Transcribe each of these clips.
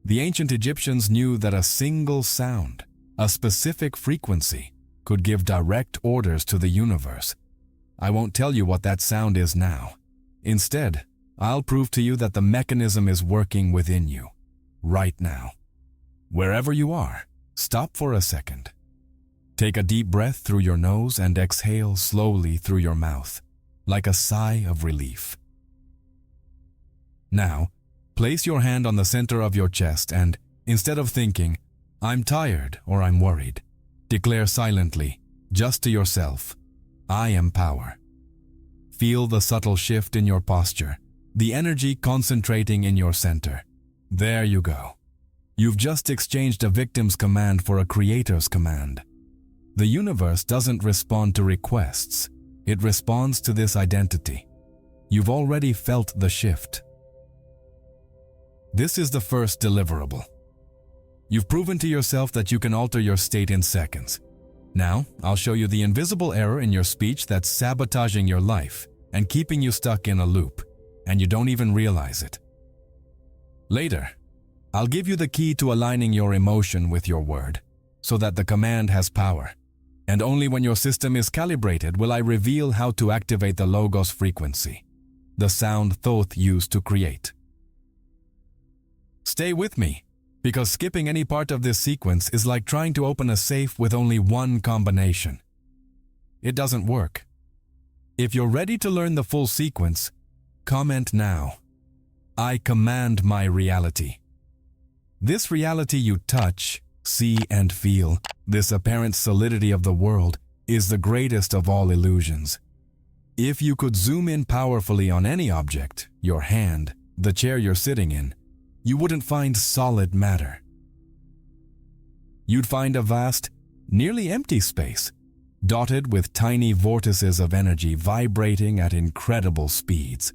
The ancient Egyptians knew that a single sound, a specific frequency, could give direct orders to the universe. I won't tell you what that sound is now. Instead, I'll prove to you that the mechanism is working within you, right now. Wherever you are, stop for a second. Take a deep breath through your nose and exhale slowly through your mouth, like a sigh of relief. Now, place your hand on the center of your chest and, instead of thinking, "I'm tired" or "I'm worried," declare silently, just to yourself, "I am power." Feel the subtle shift in your posture, the energy concentrating in your center. There you go. You've just exchanged a victim's command for a creator's command. The universe doesn't respond to requests. It responds to this identity. You've already felt the shift. This is the first deliverable. You've proven to yourself that you can alter your state in seconds. Now, I'll show you the invisible error in your speech that's sabotaging your life and keeping you stuck in a loop, and you don't even realize it. Later, I'll give you the key to aligning your emotion with your word, so that the command has power. And only when your system is calibrated will I reveal how to activate the LOGOS frequency, the sound Thoth used to create. Stay with me, because skipping any part of this sequence is like trying to open a safe with only one combination. It doesn't work. If you're ready to learn the full sequence, comment now. I command my reality. This reality you touch, see, and feel, this apparent solidity of the world, is the greatest of all illusions. If you could zoom in powerfully on any object, your hand, the chair you're sitting in, you wouldn't find solid matter. You'd find a vast, nearly empty space, dotted with tiny vortices of energy vibrating at incredible speeds.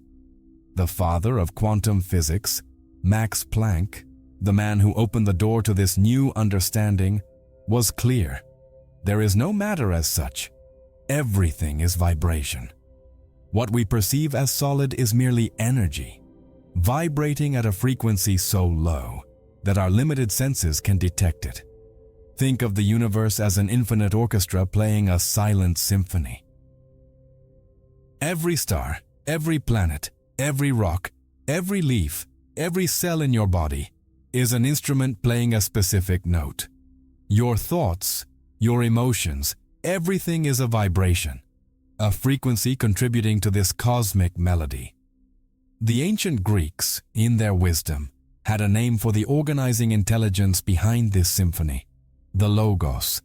The father of quantum physics, Max Planck, the man who opened the door to this new understanding, was clear. There is no matter as such. Everything is vibration. What we perceive as solid is merely energy, vibrating at a frequency so low that our limited senses can detect it. Think of the universe as an infinite orchestra playing a silent symphony. Every star, every planet, every rock, every leaf, every cell in your body is an instrument playing a specific note. Your thoughts, your emotions, everything is a vibration, a frequency contributing to this cosmic melody. The ancient Greeks, in their wisdom, had a name for the organizing intelligence behind this symphony, the LOGOS.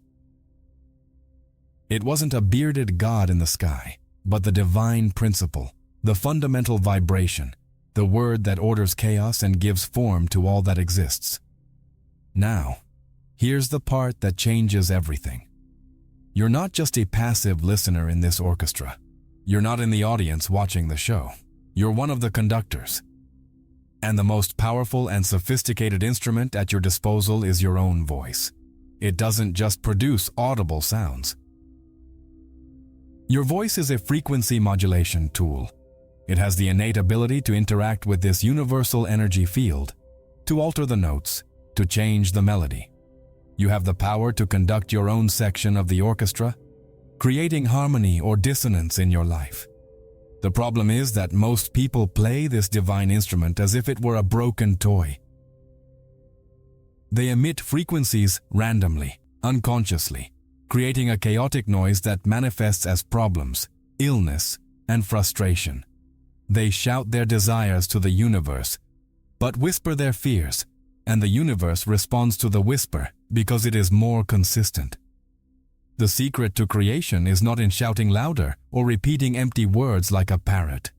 It wasn't a bearded god in the sky, but the divine principle, the fundamental vibration, the word that orders chaos and gives form to all that exists. Now, here's the part that changes everything. You're not just a passive listener in this orchestra. You're not in the audience watching the show. You're one of the conductors. And the most powerful and sophisticated instrument at your disposal is your own voice. It doesn't just produce audible sounds. Your voice is a frequency modulation tool. It has the innate ability to interact with this universal energy field, to alter the notes, to change the melody. You have the power to conduct your own section of the orchestra, creating harmony or dissonance in your life. The problem is that most people play this divine instrument as if it were a broken toy. They emit frequencies randomly, unconsciously, creating a chaotic noise that manifests as problems, illness, and frustration. They shout their desires to the universe, but whisper their fears, and the universe responds to the whisper because it is more consistent. The secret to creation is not in shouting louder or repeating empty words like a parrot.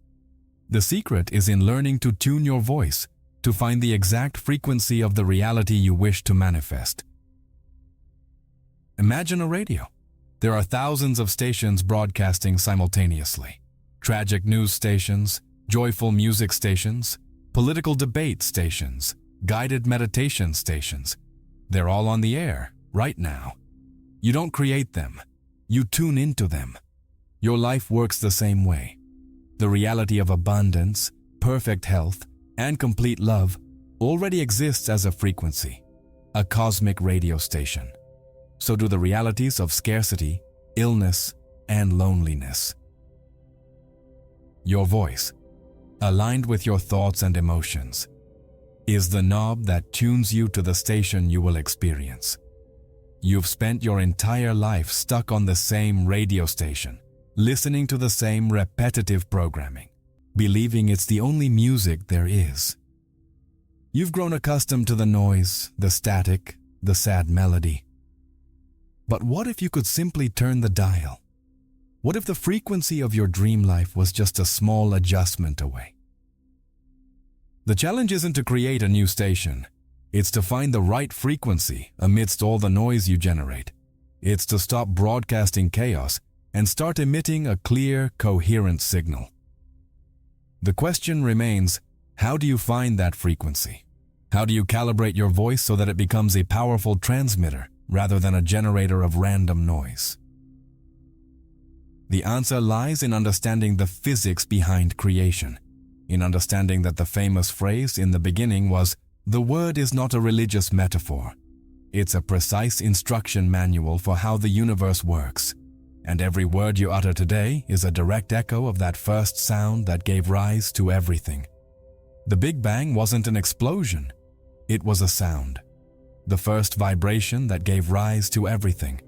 The secret is in learning to tune your voice to find the exact frequency of the reality you wish to manifest. Imagine a radio. There are thousands of stations broadcasting simultaneously. Tragic news stations, joyful music stations, political debate stations, guided meditation stations. They're all on the air, right now. You don't create them. You tune into them. Your life works the same way. The reality of abundance, perfect health, and complete love already exists as a frequency, a cosmic radio station. So do the realities of scarcity, illness, and loneliness. Your voice, aligned with your thoughts and emotions, is the knob that tunes you to the station you will experience. You've spent your entire life stuck on the same radio station, listening to the same repetitive programming, believing it's the only music there is. You've grown accustomed to the noise, the static, the sad melody. But what if you could simply turn the dial? What if the frequency of your dream life was just a small adjustment away? The challenge isn't to create a new station. It's to find the right frequency amidst all the noise you generate. It's to stop broadcasting chaos and start emitting a clear, coherent signal. The question remains, how do you find that frequency? How do you calibrate your voice so that it becomes a powerful transmitter rather than a generator of random noise? The answer lies in understanding the physics behind creation, in understanding that the famous phrase in the beginning was, "The word is not a religious metaphor. It's a precise instruction manual for how the universe works, and every word you utter today is a direct echo of that first sound that gave rise to everything." The Big Bang wasn't an explosion, it was a sound, the first vibration that gave rise to everything.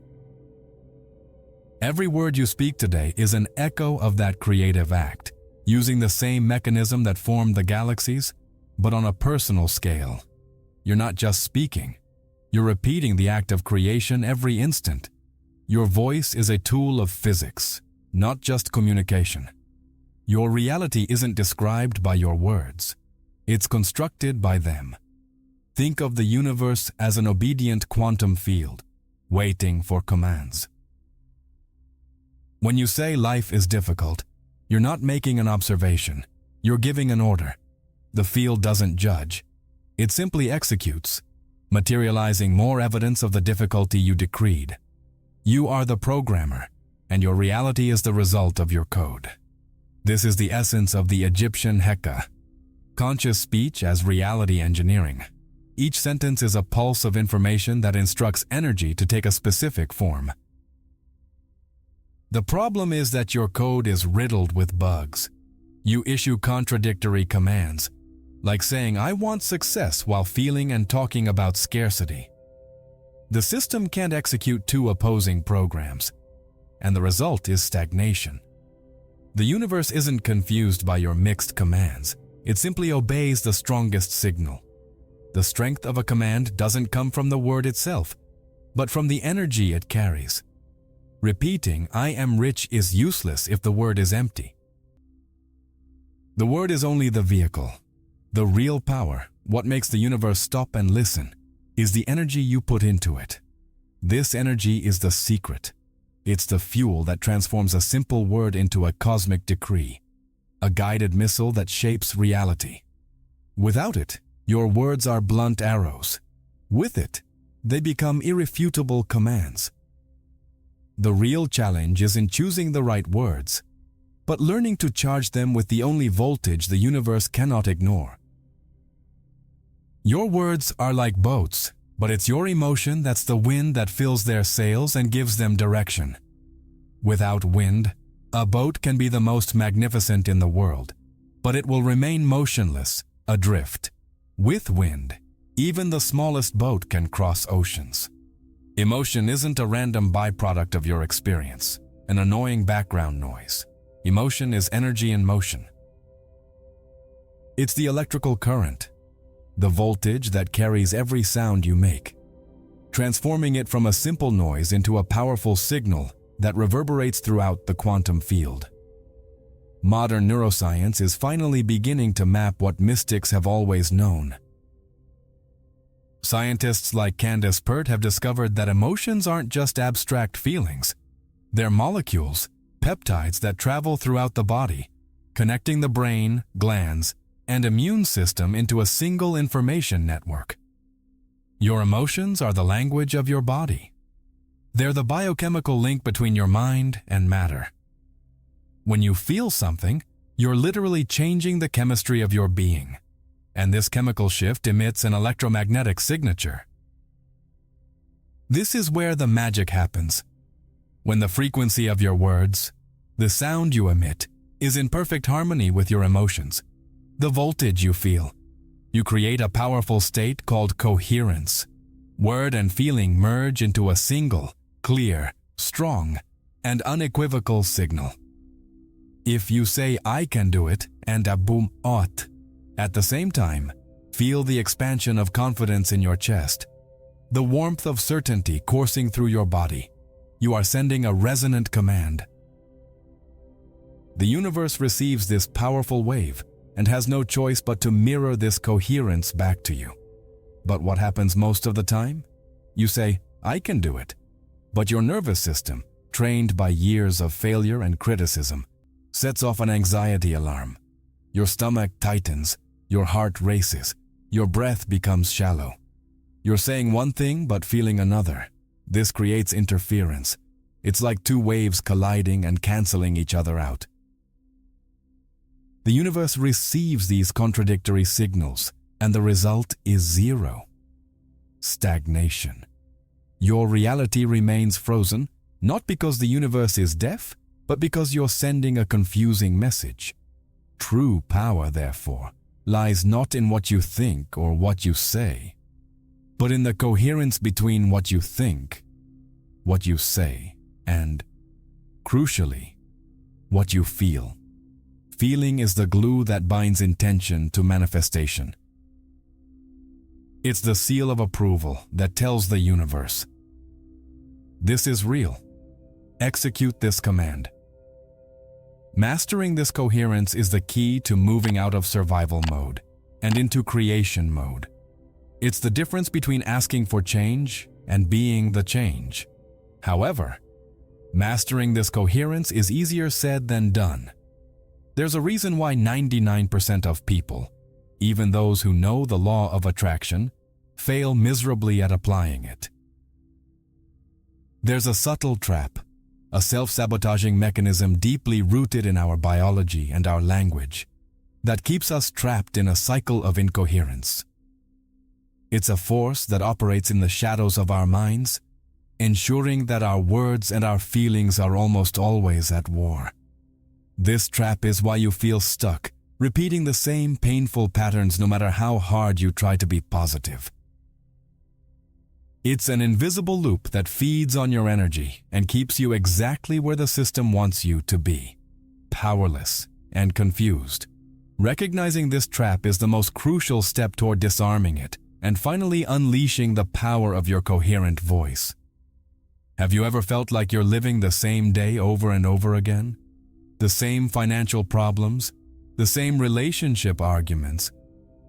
Every word you speak today is an echo of that creative act, using the same mechanism that formed the galaxies, but on a personal scale. You're not just speaking, you're repeating the act of creation every instant. Your voice is a tool of physics, not just communication. Your reality isn't described by your words, it's constructed by them. Think of the universe as an obedient quantum field, waiting for commands. When you say life is difficult, you're not making an observation, you're giving an order. The field doesn't judge, it simply executes, materializing more evidence of the difficulty you decreed. You are the programmer, and your reality is the result of your code. This is the essence of the Egyptian Heka, conscious speech as reality engineering. Each sentence is a pulse of information that instructs energy to take a specific form. The problem is that your code is riddled with bugs. You issue contradictory commands, like saying, "I want success," while feeling and talking about scarcity. The system can't execute two opposing programs, and the result is stagnation. The universe isn't confused by your mixed commands. It simply obeys the strongest signal. The strength of a command doesn't come from the word itself, but from the energy it carries. Repeating, "I am rich" is useless if the word is empty. The word is only the vehicle. The real power, what makes the universe stop and listen, is the energy you put into it. This energy is the secret. It's the fuel that transforms a simple word into a cosmic decree, a guided missile that shapes reality. Without it, your words are blunt arrows. With it, they become irrefutable commands. The real challenge is in choosing the right words, but learning to charge them with the only voltage the universe cannot ignore. Your words are like boats, but it's your emotion that's the wind that fills their sails and gives them direction. Without wind, a boat can be the most magnificent in the world, but it will remain motionless, adrift. With wind, even the smallest boat can cross oceans. Emotion isn't a random byproduct of your experience, an annoying background noise. Emotion is energy in motion. It's the electrical current, the voltage that carries every sound you make, transforming it from a simple noise into a powerful signal that reverberates throughout the quantum field. Modern neuroscience is finally beginning to map what mystics have always known. Scientists like Candace Pert have discovered that emotions aren't just abstract feelings. They're molecules, peptides that travel throughout the body, connecting the brain, glands, and immune system into a single information network. Your emotions are the language of your body. They're the biochemical link between your mind and matter. When you feel something, you're literally changing the chemistry of your being. and this chemical shift emits an electromagnetic signature. This is where the magic happens. When the frequency of your words, the sound you emit, is in perfect harmony with your emotions, the voltage you feel, you create a powerful state called coherence. Word and feeling merge into a single, clear, strong, and unequivocal signal. If you say "I can do it" and "abum ot" at the same time, feel the expansion of confidence in your chest, the warmth of certainty coursing through your body. You are sending a resonant command. The universe receives this powerful wave and has no choice but to mirror this coherence back to you. But what happens most of the time? You say, "I can do it." But your nervous system, trained by years of failure and criticism, sets off an anxiety alarm. Your stomach tightens, your heart races, your breath becomes shallow. You're saying one thing but feeling another. This creates interference. It's like two waves colliding and canceling each other out. The universe receives these contradictory signals, and the result is zero. Stagnation. Your reality remains frozen, not because the universe is deaf, but because you're sending a confusing message. True power, therefore, lies not in what you think or what you say, but in the coherence between what you think, what you say, and, crucially, what you feel. Feeling is the glue that binds intention to manifestation. It's the seal of approval that tells the universe, "This is real. Execute this command." Mastering this coherence is the key to moving out of survival mode and into creation mode. It's the difference between asking for change and being the change. However, mastering this coherence is easier said than done. There's a reason why 99% of people, even those who know the law of attraction, fail miserably at applying it. There's a subtle trap, a self-sabotaging mechanism deeply rooted in our biology and our language, that keeps us trapped in a cycle of incoherence. It's a force that operates in the shadows of our minds, ensuring that our words and our feelings are almost always at war. This trap is why you feel stuck, repeating the same painful patterns no matter how hard you try to be positive. It's an invisible loop that feeds on your energy and keeps you exactly where the system wants you to be, powerless and confused. Recognizing this trap is the most crucial step toward disarming it and finally unleashing the power of your coherent voice. Have you ever felt like you're living the same day over and over again? The same financial problems, the same relationship arguments,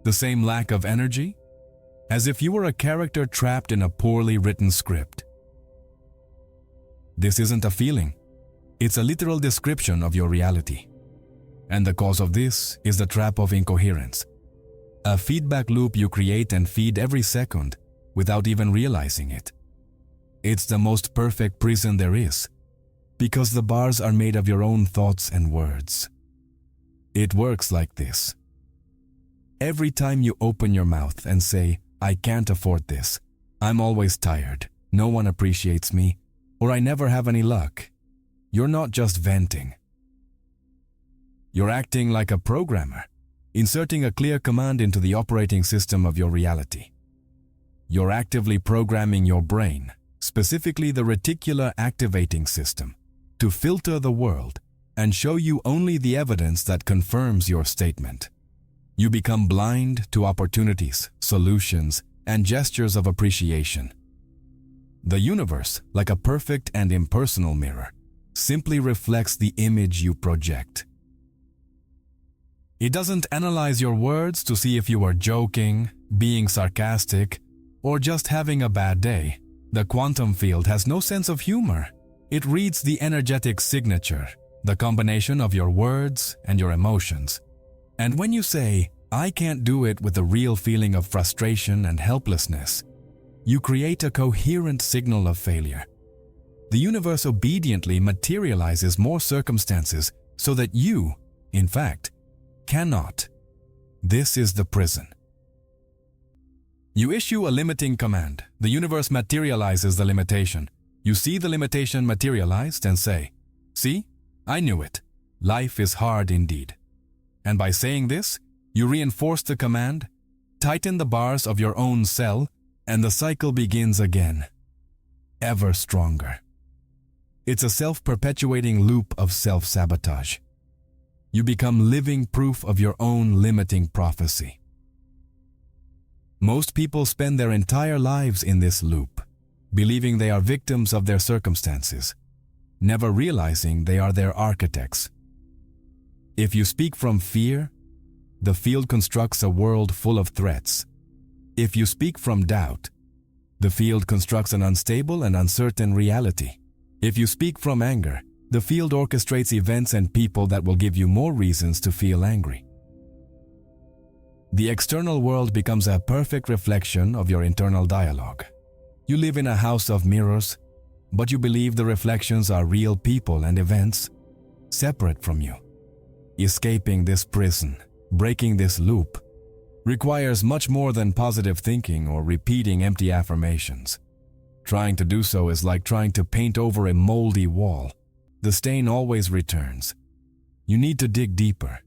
the same lack of energy? As if you were a character trapped in a poorly written script. This isn't a feeling. It's a literal description of your reality. And the cause of this is the trap of incoherence. A feedback loop you create and feed every second without even realizing it. It's the most perfect prison there is, because the bars are made of your own thoughts and words. It works like this. Every time you open your mouth and say, "I can't afford this," "I'm always tired," "no one appreciates me," or "I never have any luck," you're not just venting. You're acting like a programmer, inserting a clear command into the operating system of your reality. You're actively programming your brain, specifically the reticular activating system, to filter the world and show you only the evidence that confirms your statement. You become blind to opportunities, solutions, and gestures of appreciation. The universe, like a perfect and impersonal mirror, simply reflects the image you project. It doesn't analyze your words to see if you are joking, being sarcastic, or just having a bad day. The quantum field has no sense of humor. It reads the energetic signature, the combination of your words and your emotions. And when you say, "I can't do it," with a real feeling of frustration and helplessness, you create a coherent signal of failure. The universe obediently materializes more circumstances so that you, in fact, cannot. This is the prison. You issue a limiting command. The universe materializes the limitation. You see the limitation materialized and say, "See, I knew it. Life is hard indeed." And by saying this, you reinforce the command, tighten the bars of your own cell, and the cycle begins again, ever stronger. It's a self-perpetuating loop of self-sabotage. You become living proof of your own limiting prophecy. Most people spend their entire lives in this loop, believing they are victims of their circumstances, never realizing they are their architects. If you speak from fear, the field constructs a world full of threats. If you speak from doubt, the field constructs an unstable and uncertain reality. If you speak from anger, the field orchestrates events and people that will give you more reasons to feel angry. The external world becomes a perfect reflection of your internal dialogue. You live in a house of mirrors, but you believe the reflections are real people and events separate from you. Escaping this prison, breaking this loop, requires much more than positive thinking or repeating empty affirmations. Trying to do so is like trying to paint over a moldy wall. The stain always returns. You need to dig deeper.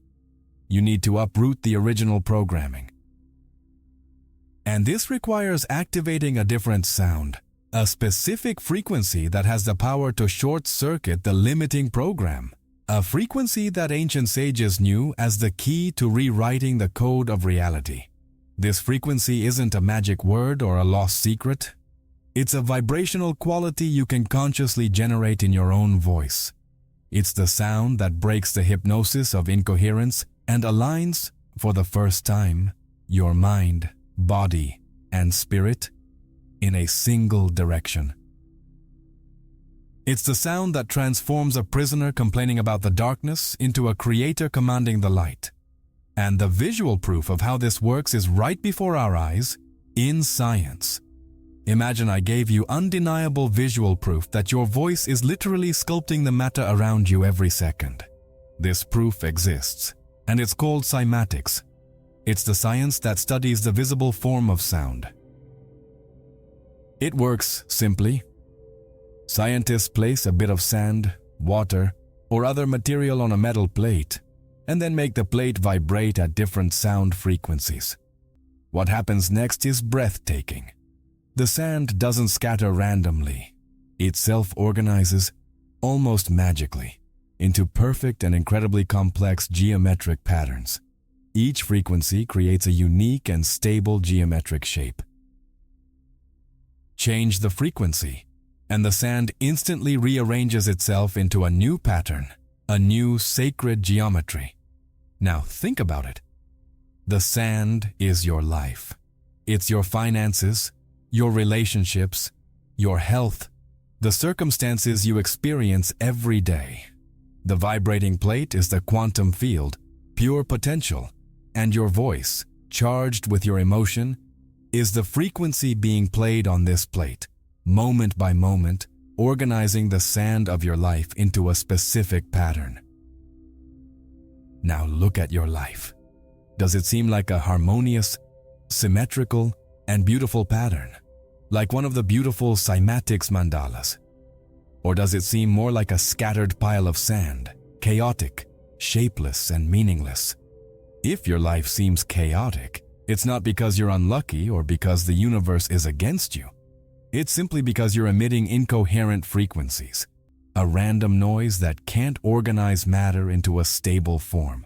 You need to uproot the original programming. And this requires activating a different sound, a specific frequency that has the power to short-circuit the limiting program, a frequency that ancient sages knew as the key to rewriting the code of reality. This frequency isn't a magic word or a lost secret. It's a vibrational quality you can consciously generate in your own voice. It's the sound that breaks the hypnosis of incoherence and aligns, for the first time, your mind, body, and spirit in a single direction. It's the sound that transforms a prisoner complaining about the darkness into a creator commanding the light. And the visual proof of how this works is right before our eyes in science. Imagine I gave you undeniable visual proof that your voice is literally sculpting the matter around you every second. This proof exists, and it's called Cymatics. It's the science that studies the visible form of sound. It works simply. Scientists place a bit of sand, water, or other material on a metal plate, and then make the plate vibrate at different sound frequencies. What happens next is breathtaking. The sand doesn't scatter randomly. It self-organizes, almost magically, into perfect and incredibly complex geometric patterns. Each frequency creates a unique and stable geometric shape. Change the frequency, and the sand instantly rearranges itself into a new pattern, a new sacred geometry. Now think about it. The sand is your life. It's your finances, your relationships, your health, the circumstances you experience every day. The vibrating plate is the quantum field, pure potential, and your voice, charged with your emotion, is the frequency being played on this plate, moment by moment, organizing the sand of your life into a specific pattern. Now look at your life. Does it seem like a harmonious, symmetrical, and beautiful pattern, like one of the beautiful Cymatics mandalas? Or does it seem more like a scattered pile of sand, chaotic, shapeless, and meaningless? If your life seems chaotic, it's not because you're unlucky or because the universe is against you. It's simply because you're emitting incoherent frequencies, a random noise that can't organize matter into a stable form.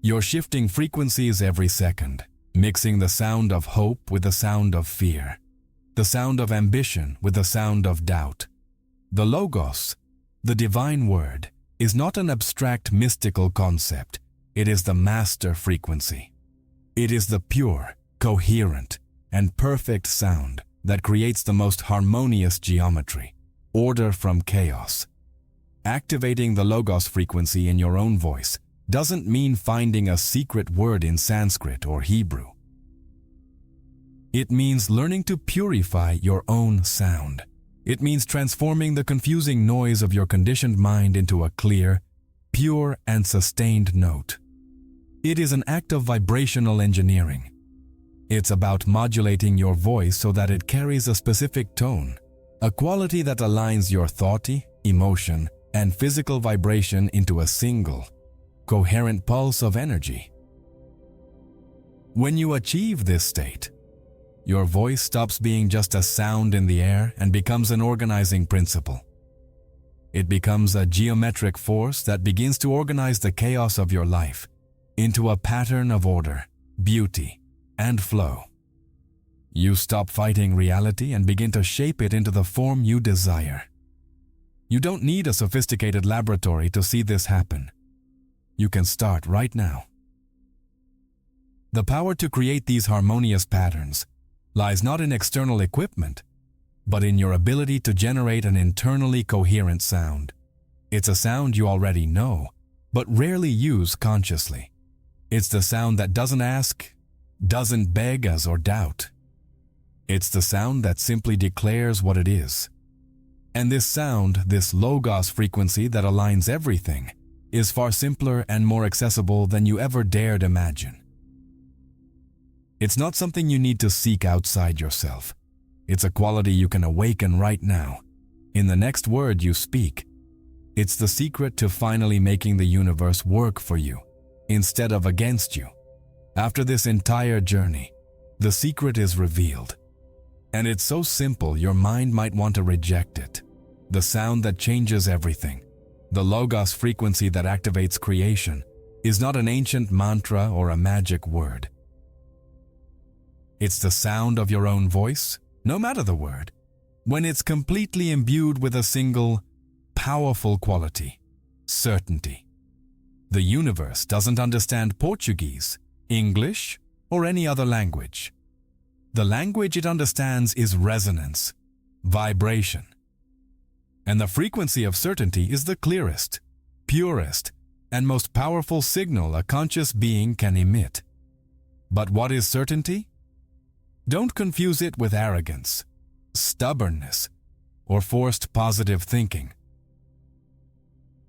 You're shifting frequencies every second, mixing the sound of hope with the sound of fear, the sound of ambition with the sound of doubt. The Logos, the divine word, is not an abstract mystical concept. It is the master frequency. It is the pure, coherent, and perfect sound that creates the most harmonious geometry, order from chaos. Activating the Logos frequency in your own voice doesn't mean finding a secret word in Sanskrit or Hebrew. It means learning to purify your own sound. It means transforming the confusing noise of your conditioned mind into a clear, pure, and sustained note. It is an act of vibrational engineering. It's about modulating your voice so that it carries a specific tone, a quality that aligns your thought, emotion, and physical vibration into a single, coherent pulse of energy. When you achieve this state, your voice stops being just a sound in the air and becomes an organizing principle. It becomes a geometric force that begins to organize the chaos of your life into a pattern of order, beauty, and flow. You stop fighting reality and begin to shape it into the form you desire. You don't need a sophisticated laboratory to see this happen. You can start right now. The power to create these harmonious patterns lies not in external equipment, but in your ability to generate an internally coherent sound. It's a sound you already know, but rarely use consciously. It's the sound that doesn't ask, doesn't beg us or doubt. It's the sound that simply declares what it is. And this sound, this LOGOS frequency that aligns everything, is far simpler and more accessible than you ever dared imagine. It's not something you need to seek outside yourself. It's a quality you can awaken right now, in the next word you speak. It's the secret to finally making the universe work for you, instead of against you. After this entire journey, the secret is revealed. And it's so simple your mind might want to reject it. The sound that changes everything, the LOGOS frequency that activates creation, is not an ancient mantra or a magic word. It's the sound of your own voice, no matter the word, when it's completely imbued with a single, powerful quality: certainty. The universe doesn't understand Portuguese, English, or any other language. The language it understands is resonance, vibration. And the frequency of certainty is the clearest, purest, and most powerful signal a conscious being can emit. But what is certainty? Don't confuse it with arrogance, stubbornness, or forced positive thinking.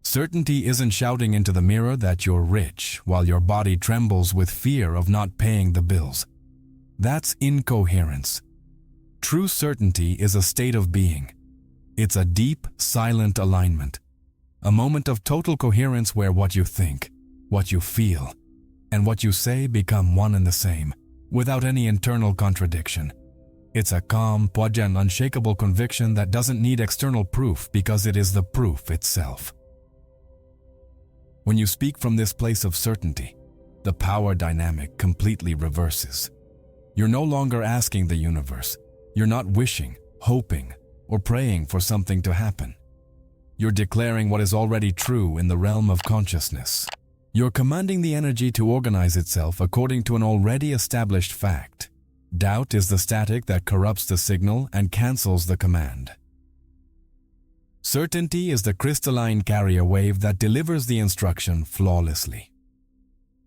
Certainty isn't shouting into the mirror that you're rich while your body trembles with fear of not paying the bills. That's incoherence. True certainty is a state of being. It's a deep, silent alignment, a moment of total coherence where what you think, what you feel, and what you say become one and the same, without any internal contradiction. It's a calm, poignant, unshakable conviction that doesn't need external proof because it is the proof itself. When you speak from this place of certainty, the power dynamic completely reverses. You're no longer asking the universe. You're not wishing, hoping, or praying for something to happen. You're declaring what is already true in the realm of consciousness. You're commanding the energy to organize itself according to an already established fact. Doubt is the static that corrupts the signal and cancels the command. Certainty is the crystalline carrier wave that delivers the instruction flawlessly.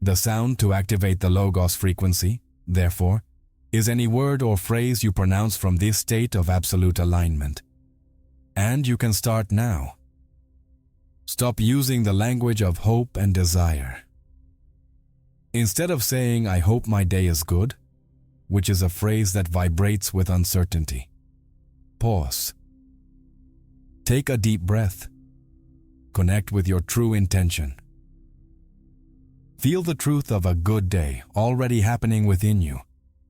The sound to activate the LOGOS frequency, therefore, is any word or phrase you pronounce from this state of absolute alignment. And you can start now. Stop using the language of hope and desire. Instead of saying, "I hope my day is good," which is a phrase that vibrates with uncertainty, pause. Take a deep breath. Connect with your true intention. Feel the truth of a good day already happening within you,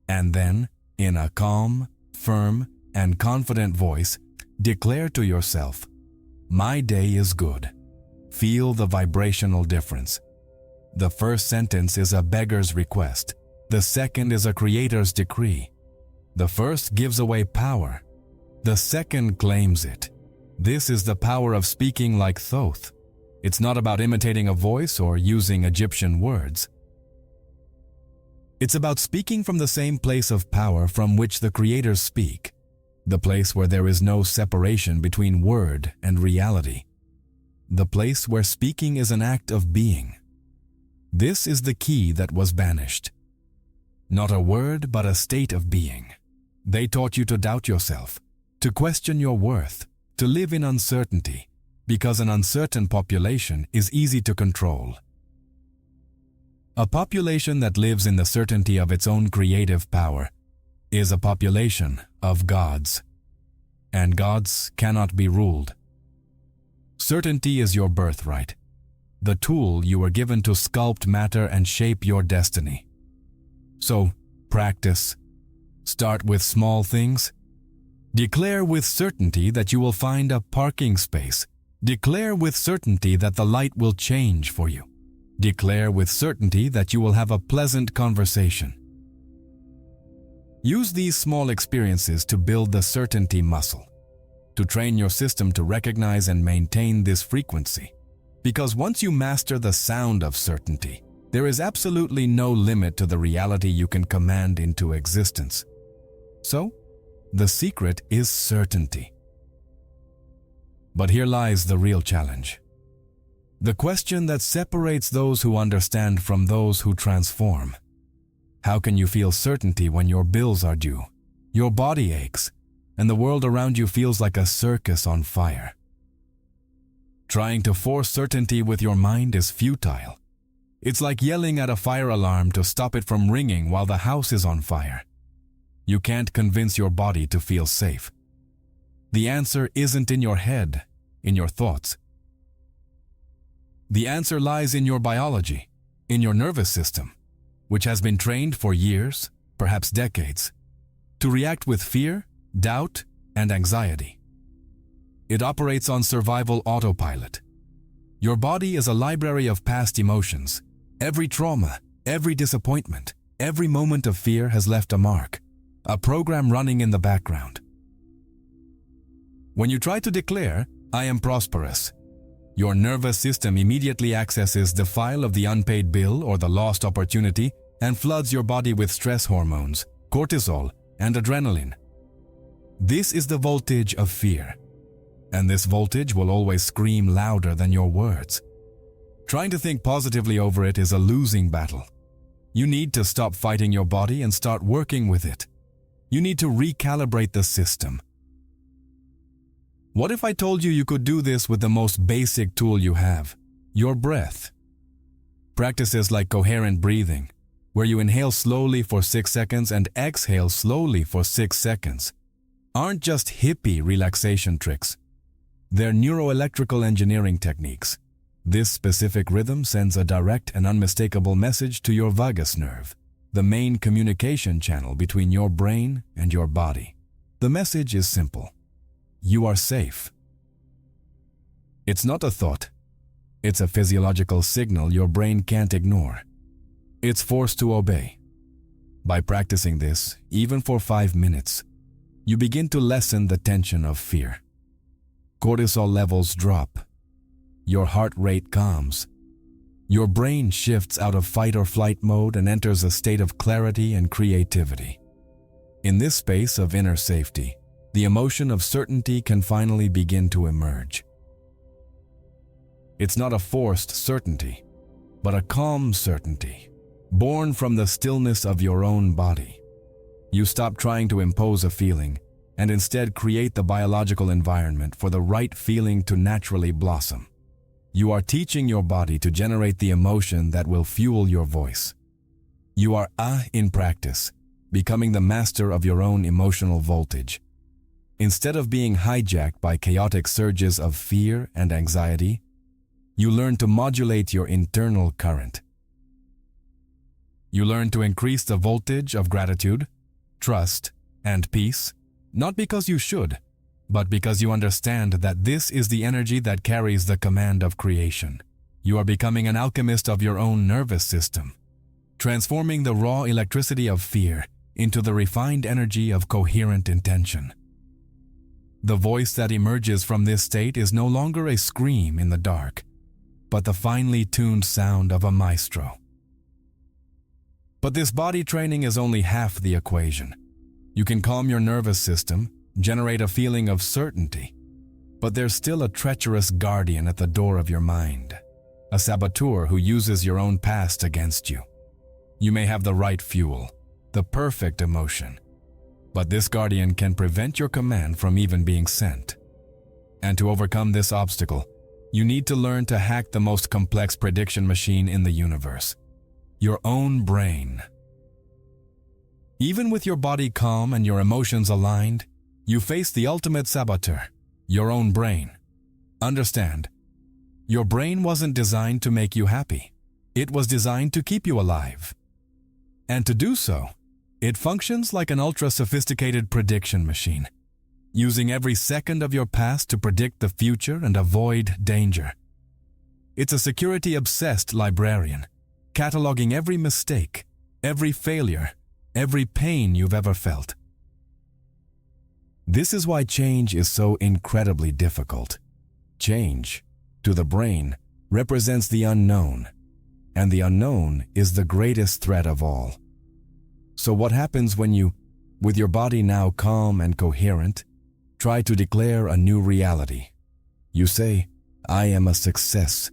and then, in a calm, firm, and confident voice, declare to yourself, "My day is good." Feel the vibrational difference. The first sentence is a beggar's request. The second is a creator's decree. The first gives away power. The second claims it. This is the power of speaking like Thoth. It's not about imitating a voice or using Egyptian words. It's about speaking from the same place of power from which the creators speak, the place where there is no separation between word and reality, the place where speaking is an act of being. This is the key that was banished. Not a word, but a state of being. They taught you to doubt yourself, to question your worth, to live in uncertainty, because an uncertain population is easy to control. A population that lives in the certainty of its own creative power is a population of gods, and gods cannot be ruled. Certainty is your birthright, the tool you were given to sculpt matter and shape your destiny. So, practice. Start with small things. Declare with certainty that you will find a parking space. Declare with certainty that the light will change for you. Declare with certainty that you will have a pleasant conversation. Use these small experiences to build the certainty muscle, to train your system to recognize and maintain this frequency. Because once you master the sound of certainty, there is absolutely no limit to the reality you can command into existence. So, the secret is certainty. But here lies the real challenge. The question that separates those who understand from those who transform. How can you feel certainty when your bills are due, your body aches, and the world around you feels like a circus on fire? Trying to force certainty with your mind is futile. It's like yelling at a fire alarm to stop it from ringing while the house is on fire. You can't convince your body to feel safe. The answer isn't in your head, in your thoughts. The answer lies in your biology, in your nervous system, which has been trained for years, perhaps decades, to react with fear, doubt, and anxiety. It operates on survival autopilot. Your body is a library of past emotions. Every trauma, every disappointment, every moment of fear has left a mark, a program running in the background. When you try to declare, "I am prosperous," your nervous system immediately accesses the file of the unpaid bill or the lost opportunity and floods your body with stress hormones, cortisol, and adrenaline. This is the voltage of fear, and this voltage will always scream louder than your words. Trying to think positively over it is a losing battle. You need to stop fighting your body and start working with it. You need to recalibrate the system. What if I told you you could do this with the most basic tool you have, your breath? Practices like coherent breathing, where you inhale slowly for 6 seconds and exhale slowly for 6 seconds, aren't just hippie relaxation tricks. They're neuroelectrical engineering techniques. This specific rhythm sends a direct and unmistakable message to your vagus nerve, the main communication channel between your brain and your body. The message is simple. You are safe. It's not a thought. It's a physiological signal your brain can't ignore. It's forced to obey. By practicing this, even for 5 minutes, you begin to lessen the tension of fear. Cortisol levels drop. Your heart rate calms. Your brain shifts out of fight or flight mode and enters a state of clarity and creativity. In this space of inner safety, the emotion of certainty can finally begin to emerge. It's not a forced certainty, but a calm certainty, born from the stillness of your own body. You stop trying to impose a feeling and instead create the biological environment for the right feeling to naturally blossom. You are teaching your body to generate the emotion that will fuel your voice. You are in practice, becoming the master of your own emotional voltage. Instead of being hijacked by chaotic surges of fear and anxiety, you learn to modulate your internal current. You learn to increase the voltage of gratitude, trust, and peace, not because you should, but because you understand that this is the energy that carries the command of creation. You are becoming an alchemist of your own nervous system, transforming the raw electricity of fear into the refined energy of coherent intention. The voice that emerges from this state is no longer a scream in the dark, but the finely tuned sound of a maestro. But this body training is only half the equation. You can calm your nervous system, generate a feeling of certainty, but there's still a treacherous guardian at the door of your mind, a saboteur who uses your own past against you. You may have the right fuel, the perfect emotion, but this guardian can prevent your command from even being sent. And to overcome this obstacle, you need to learn to hack the most complex prediction machine in the universe. your own brain. Even with your body calm and your emotions aligned, you face the ultimate saboteur, your own brain. Understand, your brain wasn't designed to make you happy. It was designed to keep you alive. And to do so, it functions like an ultra-sophisticated prediction machine, using every second of your past to predict the future and avoid danger. It's a security-obsessed librarian, cataloging every mistake, every failure, every pain you've ever felt. This is why change is so incredibly difficult. Change, to the brain, represents the unknown, and the unknown is the greatest threat of all. So what happens when you, with your body now calm and coherent, try to declare a new reality? You say, "I am a success,"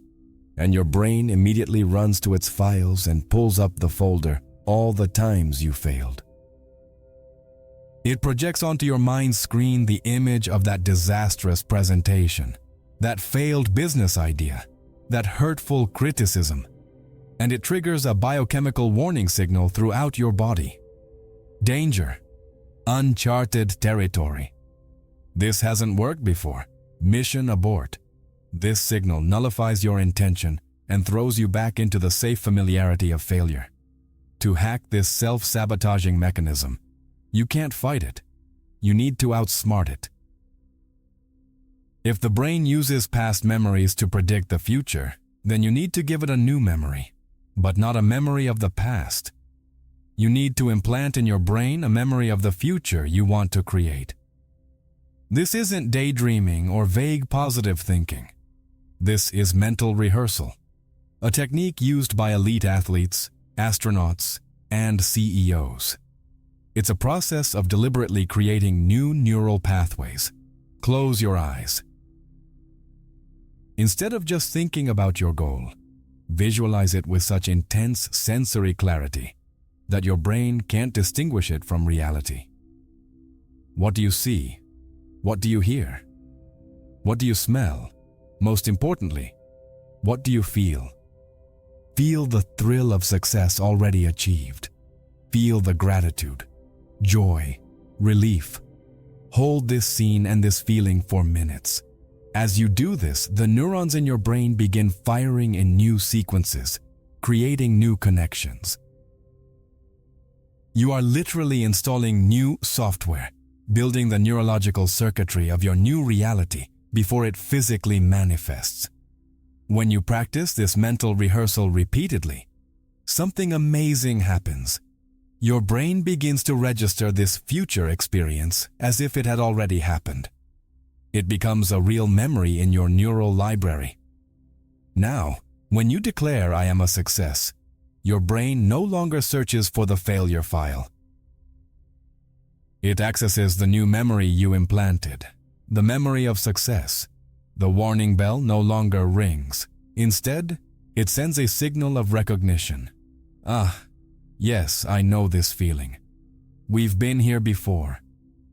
and your brain immediately runs to its files and pulls up the folder, all the times you failed. It projects onto your mind's screen the image of that disastrous presentation, that failed business idea, that hurtful criticism, and it triggers a biochemical warning signal throughout your body. Danger, uncharted territory. This hasn't worked before. Mission abort. This signal nullifies your intention and throws you back into the safe familiarity of failure. To hack this self-sabotaging mechanism, you can't fight it. You need to outsmart it. If the brain uses past memories to predict the future, then you need to give it a new memory, but not a memory of the past. You need to implant in your brain a memory of the future you want to create. This isn't daydreaming or vague positive thinking. This is mental rehearsal, a technique used by elite athletes, astronauts, and CEOs. It's a process of deliberately creating new neural pathways. Close your eyes. Instead of just thinking about your goal, visualize it with such intense sensory clarity that your brain can't distinguish it from reality. What do you see? What do you hear? What do you smell? Most importantly, what do you feel? Feel the thrill of success already achieved. Feel the gratitude, joy, relief. Hold this scene and this feeling for minutes. As you do this, the neurons in your brain begin firing in new sequences, creating new connections. You are literally installing new software, building the neurological circuitry of your new reality before it physically manifests. When you practice this mental rehearsal repeatedly, something amazing happens. Your brain begins to register this future experience as if it had already happened. It becomes a real memory in your neural library. Now, when you declare "I am a success," your brain no longer searches for the failure file. It accesses the new memory you implanted, the memory of success. The warning bell no longer rings. Instead, it sends a signal of recognition. "Ah, yes, I know this feeling. We've been here before.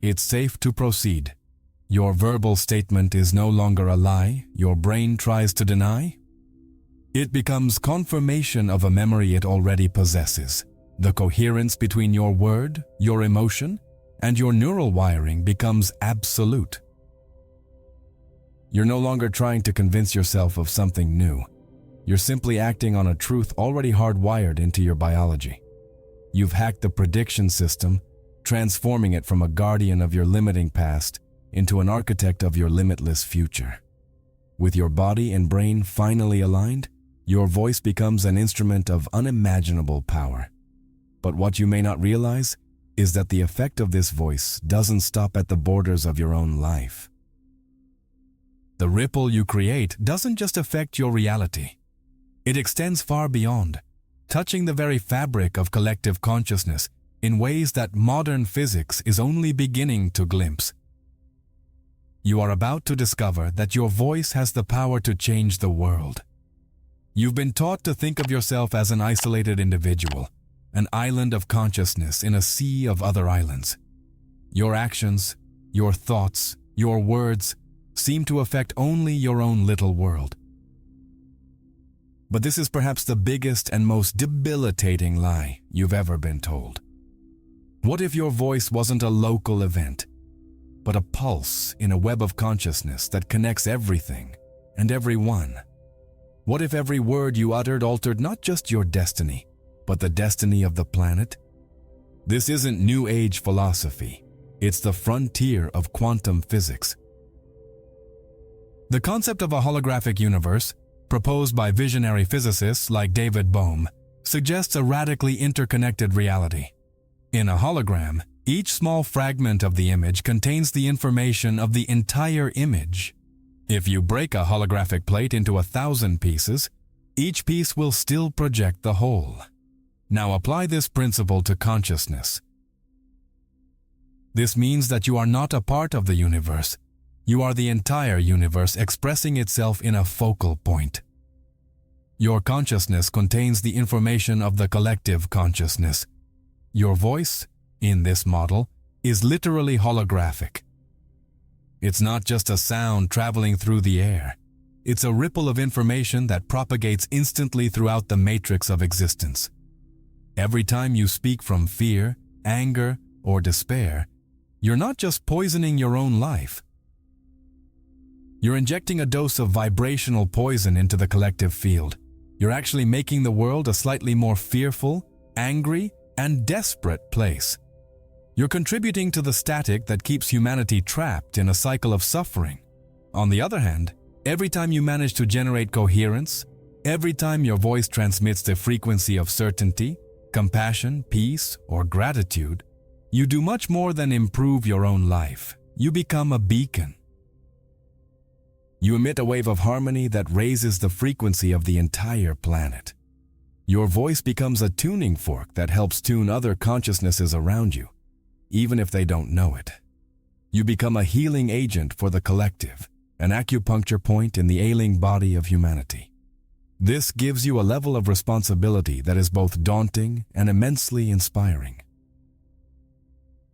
It's safe to proceed." Your verbal statement is no longer a lie your brain tries to deny. It becomes confirmation of a memory it already possesses. The coherence between your word, your emotion, and your neural wiring becomes absolute. You're no longer trying to convince yourself of something new. You're simply acting on a truth already hardwired into your biology. You've hacked the prediction system, transforming it from a guardian of your limiting past into an architect of your limitless future. With your body and brain finally aligned, your voice becomes an instrument of unimaginable power. But what you may not realize is that the effect of this voice doesn't stop at the borders of your own life. The ripple you create doesn't just affect your reality. It extends far beyond, touching the very fabric of collective consciousness in ways that modern physics is only beginning to glimpse. You are about to discover that your voice has the power to change the world. You've been taught to think of yourself as an isolated individual, an island of consciousness in a sea of other islands. Your actions, your thoughts, your words seem to affect only your own little world. But this is perhaps the biggest and most debilitating lie you've ever been told. What if your voice wasn't a local event, but a pulse in a web of consciousness that connects everything and everyone? What if every word you uttered altered not just your destiny, but the destiny of the planet? This isn't New Age philosophy. It's the frontier of quantum physics. The concept of a holographic universe, proposed by visionary physicists like David Bohm, suggests a radically interconnected reality. In a hologram, each small fragment of the image contains the information of the entire image. If you break a holographic plate into 1,000 pieces, each piece will still project the whole. Now apply this principle to consciousness. This means that you are not a part of the universe. You are the entire universe expressing itself in a focal point. Your consciousness contains the information of the collective consciousness. Your voice, in this model, is literally holographic. It's not just a sound traveling through the air. It's a ripple of information that propagates instantly throughout the matrix of existence. Every time you speak from fear, anger, or despair, you're not just poisoning your own life. You're injecting a dose of vibrational poison into the collective field. You're actually making the world a slightly more fearful, angry, and desperate place. You're contributing to the static that keeps humanity trapped in a cycle of suffering. On the other hand, every time you manage to generate coherence, every time your voice transmits the frequency of certainty, compassion, peace, or gratitude, you do much more than improve your own life. You become a beacon. You emit a wave of harmony that raises the frequency of the entire planet. Your voice becomes a tuning fork that helps tune other consciousnesses around you, even if they don't know it. You become a healing agent for the collective, an acupuncture point in the ailing body of humanity. This gives you a level of responsibility that is both daunting and immensely inspiring.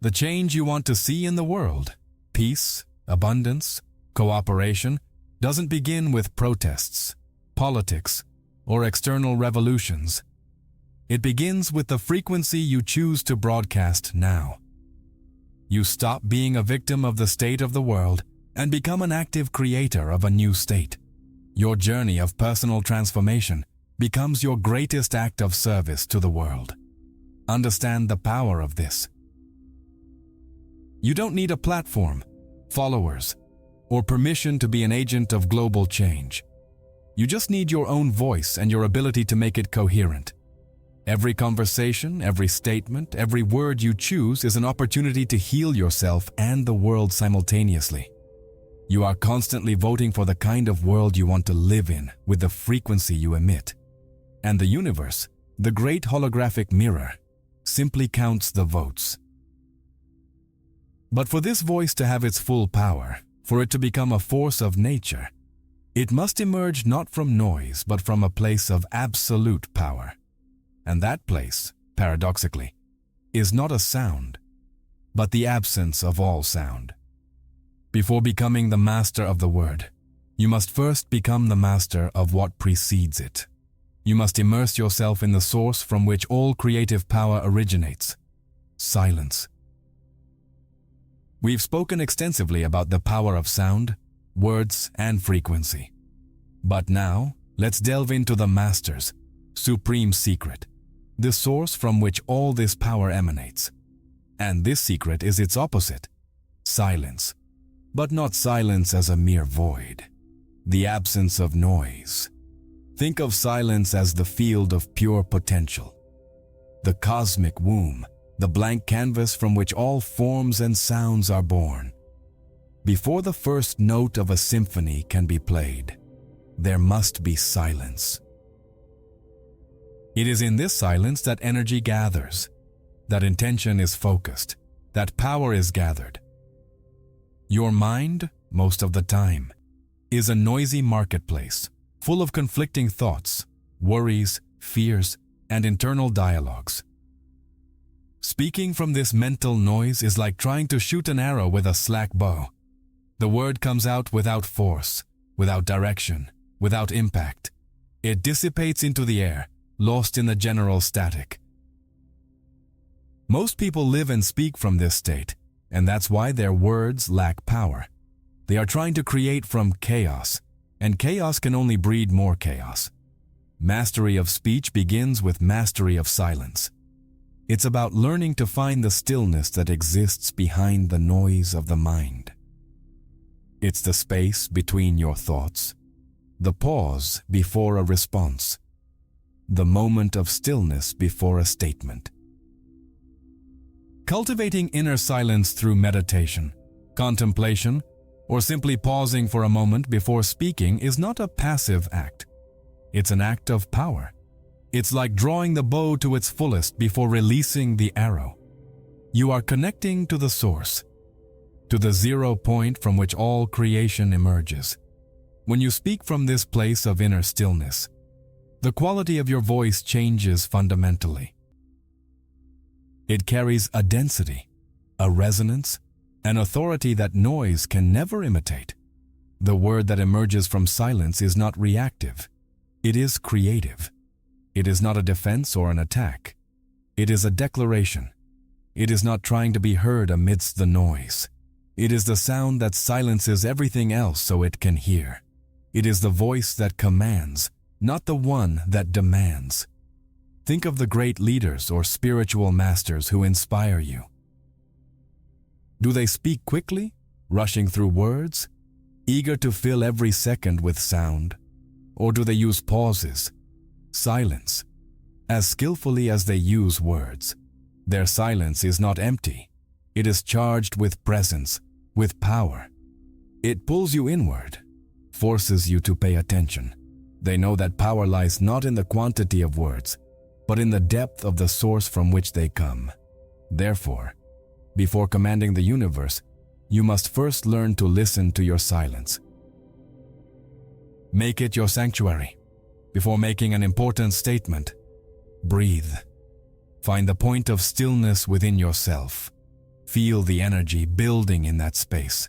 The change you want to see in the world, peace, abundance, cooperation, doesn't begin with protests, politics, or external revolutions. It begins with the frequency you choose to broadcast now. You stop being a victim of the state of the world and become an active creator of a new state. Your journey of personal transformation becomes your greatest act of service to the world. Understand the power of this. You don't need a platform, followers, or permission to be an agent of global change. You just need your own voice and your ability to make it coherent. Every conversation, every statement, every word you choose is an opportunity to heal yourself and the world simultaneously. You are constantly voting for the kind of world you want to live in with the frequency you emit. And the universe, the great holographic mirror, simply counts the votes. But for this voice to have its full power, for it to become a force of nature, it must emerge not from noise but from a place of absolute power. And that place, paradoxically, is not a sound, but the absence of all sound. Before becoming the master of the word, you must first become the master of what precedes it. You must immerse yourself in the source from which all creative power originates: silence. We've spoken extensively about the power of sound, words, and frequency. But now, let's delve into the master's supreme secret, the source from which all this power emanates. And this secret is its opposite: silence. But not silence as a mere void, the absence of noise. Think of silence as the field of pure potential, the cosmic womb, the blank canvas from which all forms and sounds are born. Before the first note of a symphony can be played, there must be silence. It is in this silence that energy gathers, that intention is focused, that power is gathered. Your mind, most of the time, is a noisy marketplace, full of conflicting thoughts, worries, fears, and internal dialogues. Speaking from this mental noise is like trying to shoot an arrow with a slack bow. The word comes out without force, without direction, without impact. It dissipates into the air, lost in the general static. Most people live and speak from this state, and that's why their words lack power. They are trying to create from chaos, and chaos can only breed more chaos. Mastery of speech begins with mastery of silence. It's about learning to find the stillness that exists behind the noise of the mind. It's the space between your thoughts, the pause before a response, the moment of stillness before a statement. Cultivating inner silence through meditation, contemplation, or simply pausing for a moment before speaking is not a passive act. It's an act of power. It's like drawing the bow to its fullest before releasing the arrow. You are connecting to the source, to the 0 point from which all creation emerges. When you speak from this place of inner stillness, the quality of your voice changes fundamentally. It carries a density, a resonance, an authority that noise can never imitate. The word that emerges from silence is not reactive. It is creative. It is not a defense or an attack. It is a declaration. It is not trying to be heard amidst the noise. It is the sound that silences everything else so it can hear. It is the voice that commands, not the one that demands. Think of the great leaders or spiritual masters who inspire you. Do they speak quickly, rushing through words, eager to fill every second with sound? Or do they use pauses, silence, as skillfully as they use words? Their silence is not empty. It is charged with presence, with power. It pulls you inward, forces you to pay attention. They know that power lies not in the quantity of words, but in the depth of the source from which they come. Therefore, before commanding the universe, you must first learn to listen to your silence. Make it your sanctuary. Before making an important statement, breathe. Find the point of stillness within yourself. Feel the energy building in that space.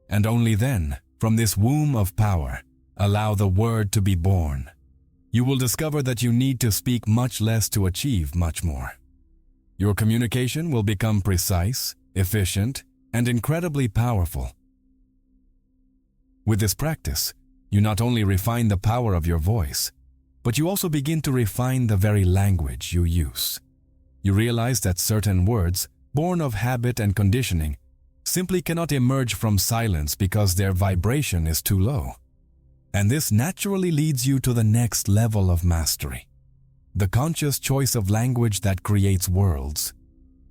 And only then, from this womb of power, allow the word to be born. You will discover that you need to speak much less to achieve much more. Your communication will become precise, efficient, and incredibly powerful. With this practice, you not only refine the power of your voice, but you also begin to refine the very language you use. You realize that certain words, born of habit and conditioning, simply cannot emerge from silence because their vibration is too low. And this naturally leads you to the next level of mastery, the conscious choice of language that creates worlds,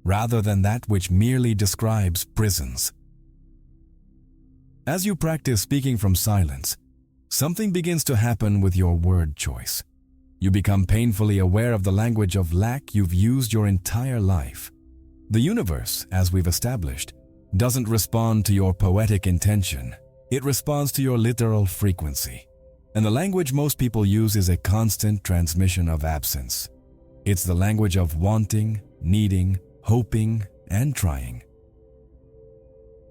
rather than that which merely describes prisons. As you practice speaking from silence, something begins to happen with your word choice. You become painfully aware of the language of lack you've used your entire life. The universe, as we've established, doesn't respond to your poetic intention. It responds to your literal frequency. And the language most people use is a constant transmission of absence. It's the language of wanting, needing, hoping, and trying.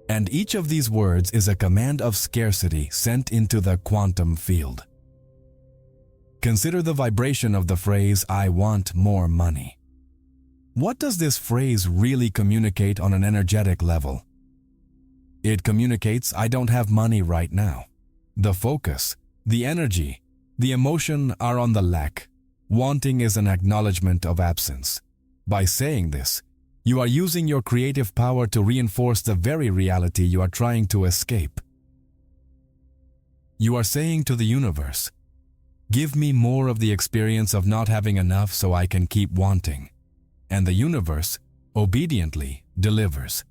And each of these words is a command of scarcity sent into the quantum field. Consider the vibration of the phrase, "I want more money." What does this phrase really communicate on an energetic level? It communicates, "I don't have money right now." The focus, the energy, the emotion are on the lack. Wanting is an acknowledgement of absence. By saying this, you are using your creative power to reinforce the very reality you are trying to escape. You are saying to the universe, "Give me more of the experience of not having enough so I can keep wanting." And the universe, obediently, delivers.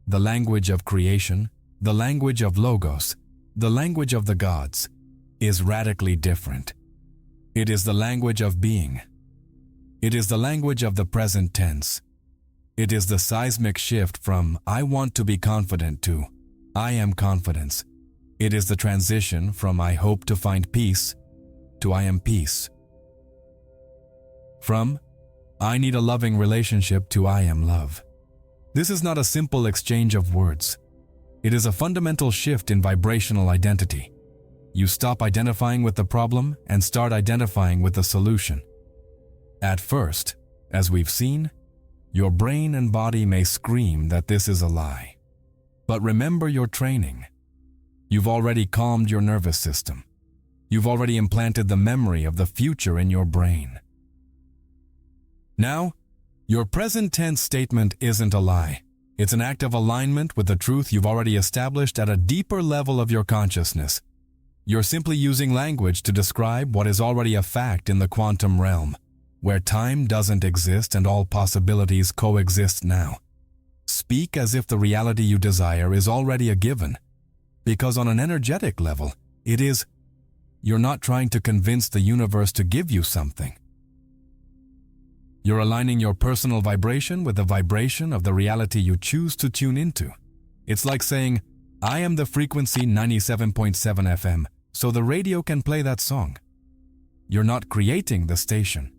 The language of creation, the language of LOGOS, the language of the gods, is radically different. It is the language of being. It is the language of the present tense. It is the seismic shift from "I want to be confident" to "I am confidence." It is the transition from "I hope to find peace" to "I am peace." From "I need a loving relationship" to "I am love." This is not a simple exchange of words. It is a fundamental shift in vibrational identity. You stop identifying with the problem and start identifying with the solution. At first, as we've seen, your brain and body may scream that this is a lie. But remember your training. You've already calmed your nervous system. You've already implanted the memory of the future in your brain. Now, your present tense statement isn't a lie. It's an act of alignment with the truth you've already established at a deeper level of your consciousness. You're simply using language to describe what is already a fact in the quantum realm, where time doesn't exist and all possibilities coexist now. Speak as if the reality you desire is already a given, because on an energetic level, it is. You're not trying to convince the universe to give you something. You're aligning your personal vibration with the vibration of the reality you choose to tune into. It's like saying, I am the frequency 97.7 FM, so the radio can play that song. You're not creating the station.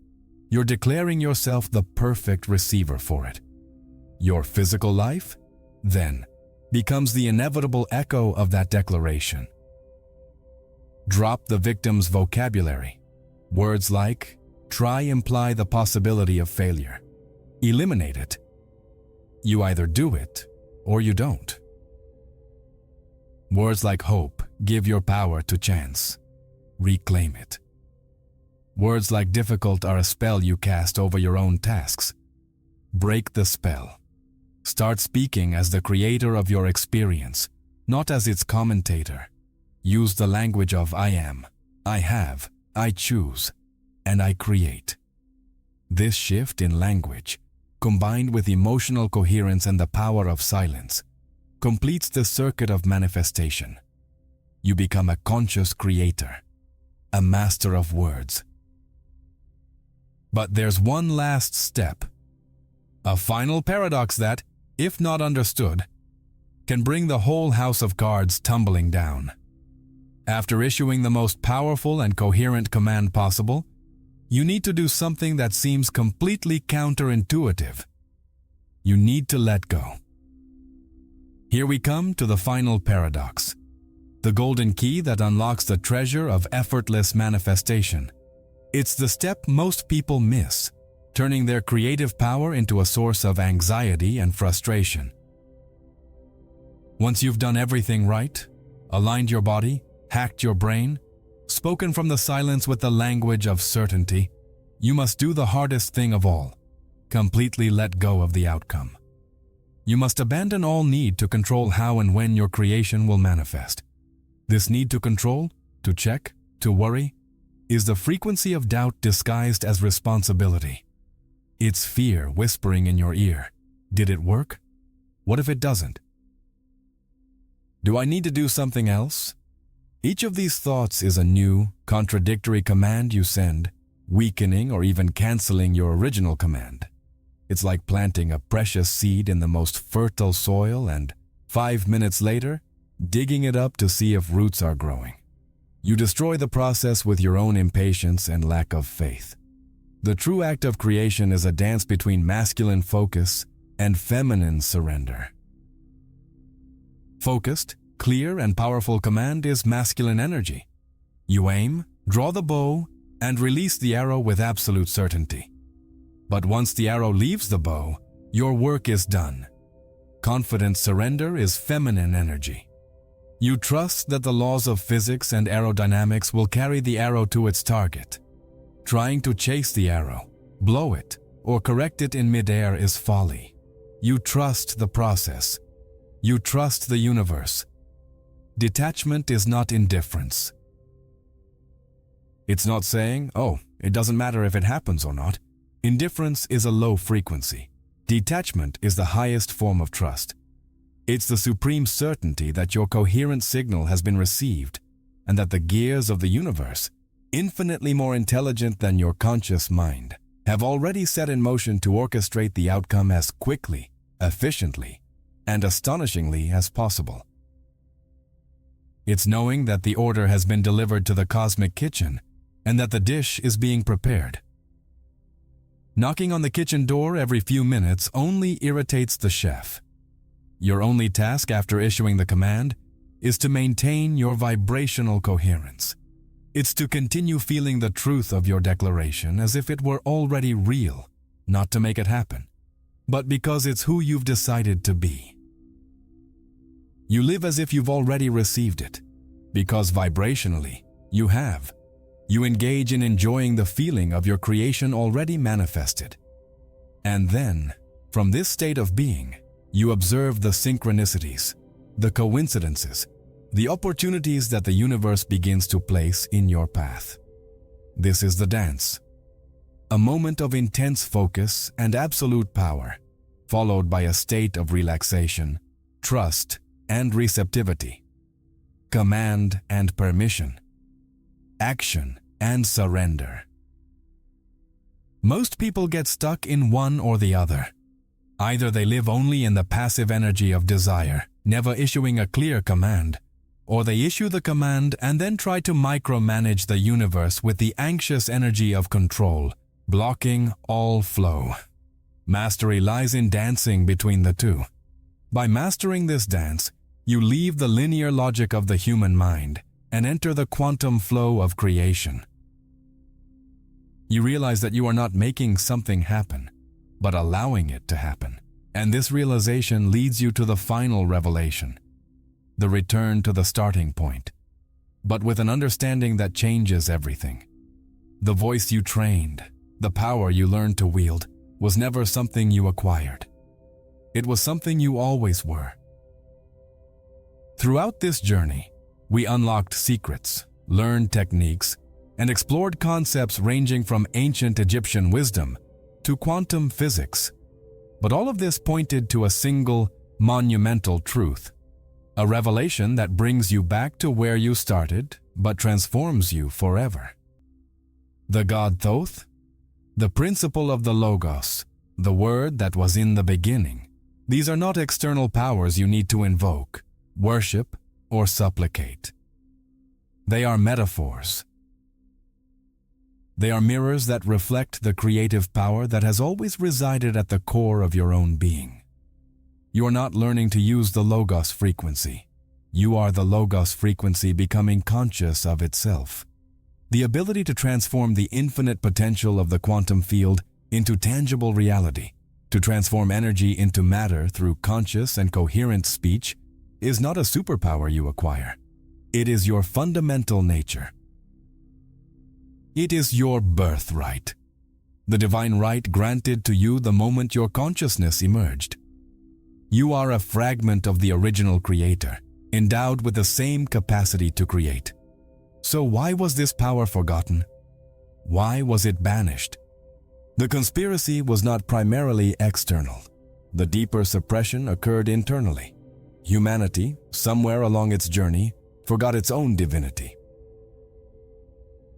You're declaring yourself the perfect receiver for it. Your physical life, then, becomes the inevitable echo of that declaration. Drop the victim's vocabulary. Words like, try imply the possibility of failure. Eliminate it. You either do it or you don't. Words like hope give your power to chance. Reclaim it. Words like difficult are a spell you cast over your own tasks. Break the spell. Start speaking as the creator of your experience, not as its commentator. Use the language of I am, I have, I choose, and I create. This shift in language, combined with emotional coherence and the power of silence, completes the circuit of manifestation. You become a conscious creator, a master of words. But there's one last step, a final paradox that, if not understood, can bring the whole house of cards tumbling down. After issuing the most powerful and coherent command possible, you need to do something that seems completely counterintuitive. You need to let go. Here we come to the final paradox, the golden key that unlocks the treasure of effortless manifestation. It's the step most people miss, turning their creative power into a source of anxiety and frustration. Once you've done everything right, aligned your body, hacked your brain, spoken from the silence with the language of certainty, you must do the hardest thing of all, completely let go of the outcome. You must abandon all need to control how and when your creation will manifest. This need to control, to check, to worry, is the frequency of doubt disguised as responsibility. It's fear whispering in your ear. Did it work? What if it doesn't? Do I need to do something else? Each of these thoughts is a new, contradictory command you send, weakening or even canceling your original command. It's like planting a precious seed in the most fertile soil and, 5 minutes later, digging it up to see if roots are growing. You destroy the process with your own impatience and lack of faith. The true act of creation is a dance between masculine focus and feminine surrender. Focused, clear, and powerful command is masculine energy. You aim, draw the bow, and release the arrow with absolute certainty. But once the arrow leaves the bow, your work is done. Confident surrender is feminine energy. You trust that the laws of physics and aerodynamics will carry the arrow to its target. Trying to chase the arrow, blow it, or correct it in midair is folly. You trust the process. You trust the universe. Detachment is not indifference. It's not saying, oh, it doesn't matter if it happens or not. Indifference is a low frequency. Detachment is the highest form of trust. It's the supreme certainty that your coherent signal has been received and that the gears of the universe, infinitely more intelligent than your conscious mind, have already set in motion to orchestrate the outcome as quickly, efficiently, and astonishingly as possible. It's knowing that the order has been delivered to the cosmic kitchen and that the dish is being prepared. Knocking on the kitchen door every few minutes only irritates the chef. Your only task after issuing the command is to maintain your vibrational coherence. It's to continue feeling the truth of your declaration as if it were already real, not to make it happen, but because it's who you've decided to be. You live as if you've already received it, because vibrationally, you have. You engage in enjoying the feeling of your creation already manifested. And then, from this state of being, you observe the synchronicities, the coincidences, the opportunities that the universe begins to place in your path. This is the dance. A moment of intense focus and absolute power, followed by a state of relaxation, trust, and receptivity. Command and permission. Action and surrender. Most people get stuck in one or the other. Either they live only in the passive energy of desire, never issuing a clear command, or they issue the command and then try to micromanage the universe with the anxious energy of control, blocking all flow. Mastery lies in dancing between the two. By mastering this dance, you leave the linear logic of the human mind and enter the quantum flow of creation. You realize that you are not making something happen, but allowing it to happen. And this realization leads you to the final revelation, the return to the starting point, but with an understanding that changes everything. The voice you trained, the power you learned to wield, was never something you acquired. It was something you always were. Throughout this journey, we unlocked secrets, learned techniques, and explored concepts ranging from ancient Egyptian wisdom to quantum physics. But all of this pointed to a single, monumental truth, a revelation that brings you back to where you started, but transforms you forever. The God Thoth, the principle of the Logos, the word that was in the beginning. These are not external powers you need to invoke, worship, or supplicate. They are metaphors. They are mirrors that reflect the creative power that has always resided at the core of your own being. You are not learning to use the Logos frequency. You are the Logos frequency becoming conscious of itself. The ability to transform the infinite potential of the quantum field into tangible reality, to transform energy into matter through conscious and coherent speech, is not a superpower you acquire. It is your fundamental nature. It is your birthright, the divine right granted to you the moment your consciousness emerged. You are a fragment of the original creator, endowed with the same capacity to create. So why was this power forgotten? Why was it banished? The conspiracy was not primarily external. The deeper suppression occurred internally. Humanity, somewhere along its journey, forgot its own divinity.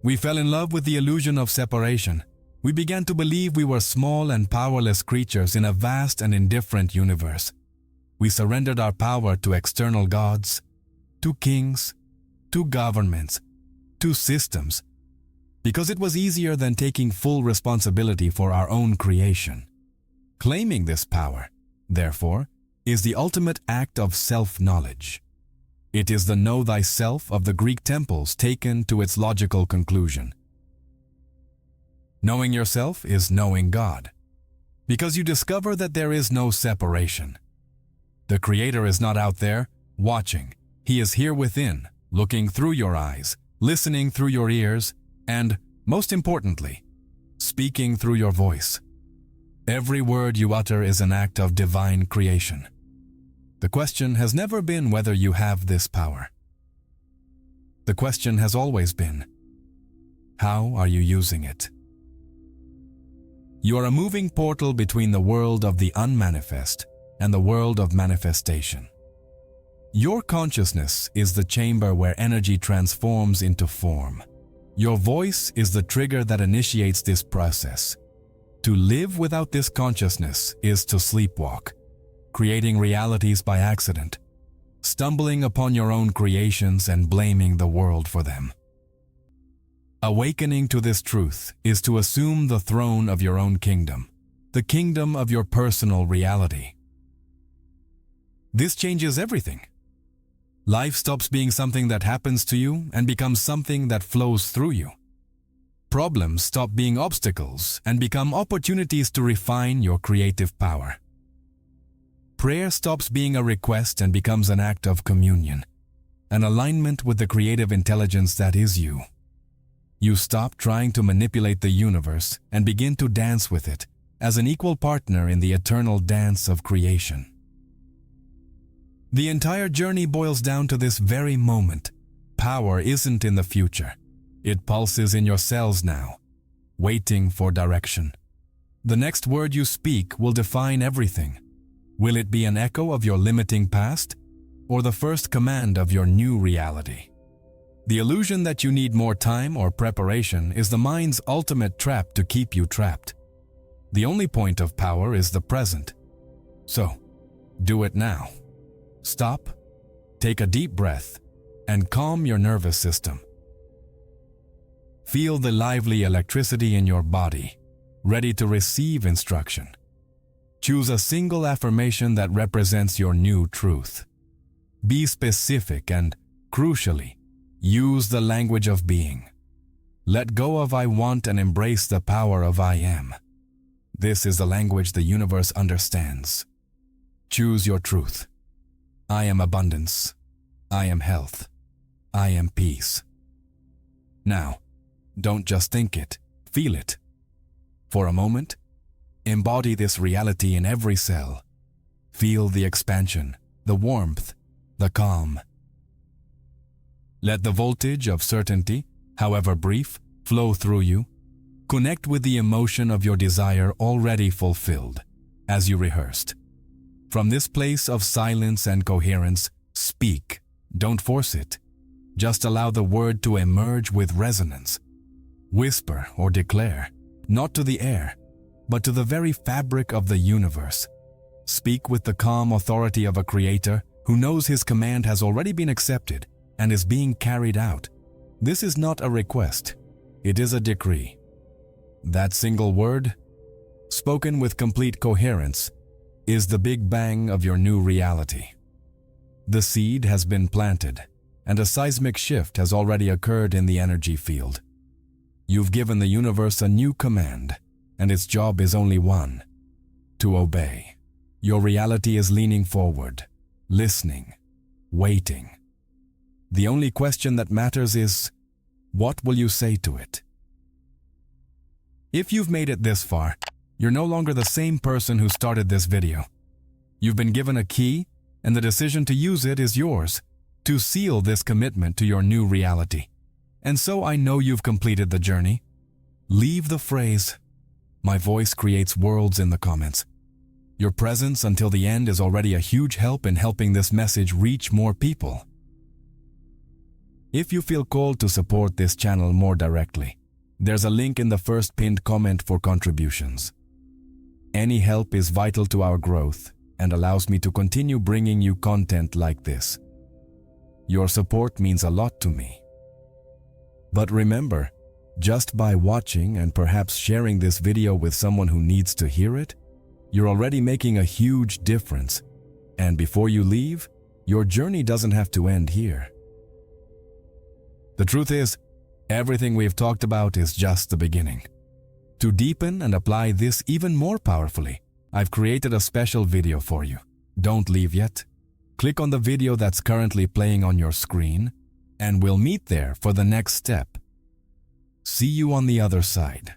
We fell in love with the illusion of separation. We began to believe we were small and powerless creatures in a vast and indifferent universe. We surrendered our power to external gods, to kings, to governments, to systems, because it was easier than taking full responsibility for our own creation. Claiming this power, therefore, is the ultimate act of self-knowledge. It is the know thyself of the Greek temples taken to its logical conclusion. Knowing yourself is knowing God, because you discover that there is no separation. The Creator is not out there, watching. He is here within, looking through your eyes, listening through your ears, and, most importantly, speaking through your voice. Every word you utter is an act of divine creation. The question has never been whether you have this power. The question has always been, how are you using it? You are a moving portal between the world of the unmanifest and the world of manifestation. Your consciousness is the chamber where energy transforms into form. Your voice is the trigger that initiates this process. To live without this consciousness is to sleepwalk, creating realities by accident, stumbling upon your own creations and blaming the world for them. Awakening to this truth is to assume the throne of your own kingdom, the kingdom of your personal reality. This changes everything. Life stops being something that happens to you and becomes something that flows through you. Problems stop being obstacles and become opportunities to refine your creative power. Prayer stops being a request and becomes an act of communion, an alignment with the creative intelligence that is you. You stop trying to manipulate the universe and begin to dance with it as an equal partner in the eternal dance of creation. The entire journey boils down to this very moment. Power isn't in the future. It pulses in your cells now, waiting for direction. The next word you speak will define everything. Will it be an echo of your limiting past, or the first command of your new reality? The illusion that you need more time or preparation is the mind's ultimate trap to keep you trapped. The only point of power is the present. So, do it now. Stop, take a deep breath, and calm your nervous system. Feel the lively electricity in your body, ready to receive instruction. Choose a single affirmation that represents your new truth. Be specific and, crucially, use the language of being. Let go of I want and embrace the power of I am. This is the language the universe understands. Choose your truth. I am abundance. I am health. I am peace. Now, don't just think it, feel it. For a moment, embody this reality in every cell. Feel the expansion, the warmth, the calm. Let the voltage of certainty, however brief, flow through you. Connect with the emotion of your desire already fulfilled, as you rehearsed. From this place of silence and coherence, speak. Don't force it. Just allow the word to emerge with resonance. Whisper or declare, not to the air, but to the very fabric of the universe. Speak with the calm authority of a creator who knows his command has already been accepted and is being carried out. This is not a request. It is a decree. That single word, spoken with complete coherence, is the big bang of your new reality. The seed has been planted, and a seismic shift has already occurred in the energy field. You've given the universe a new command, and its job is only one: to obey. Your reality is leaning forward, listening, waiting. The only question that matters is, what will you say to it? If you've made it this far, you're no longer the same person who started this video. You've been given a key, and the decision to use it is yours, to seal this commitment to your new reality. And so I know you've completed the journey. Leave the phrase, "My voice creates worlds," in the comments. Your presence until the end is already a huge help in helping this message reach more people. If you feel called to support this channel more directly, there's a link in the first pinned comment for contributions. Any help is vital to our growth and allows me to continue bringing you content like this. Your support means a lot to me. But remember, just by watching and perhaps sharing this video with someone who needs to hear it, you're already making a huge difference. And before you leave, your journey doesn't have to end here. The truth is, everything we've talked about is just the beginning. To deepen and apply this even more powerfully, I've created a special video for you. Don't leave yet. Click on the video that's currently playing on your screen, and we'll meet there for the next step. See you on the other side.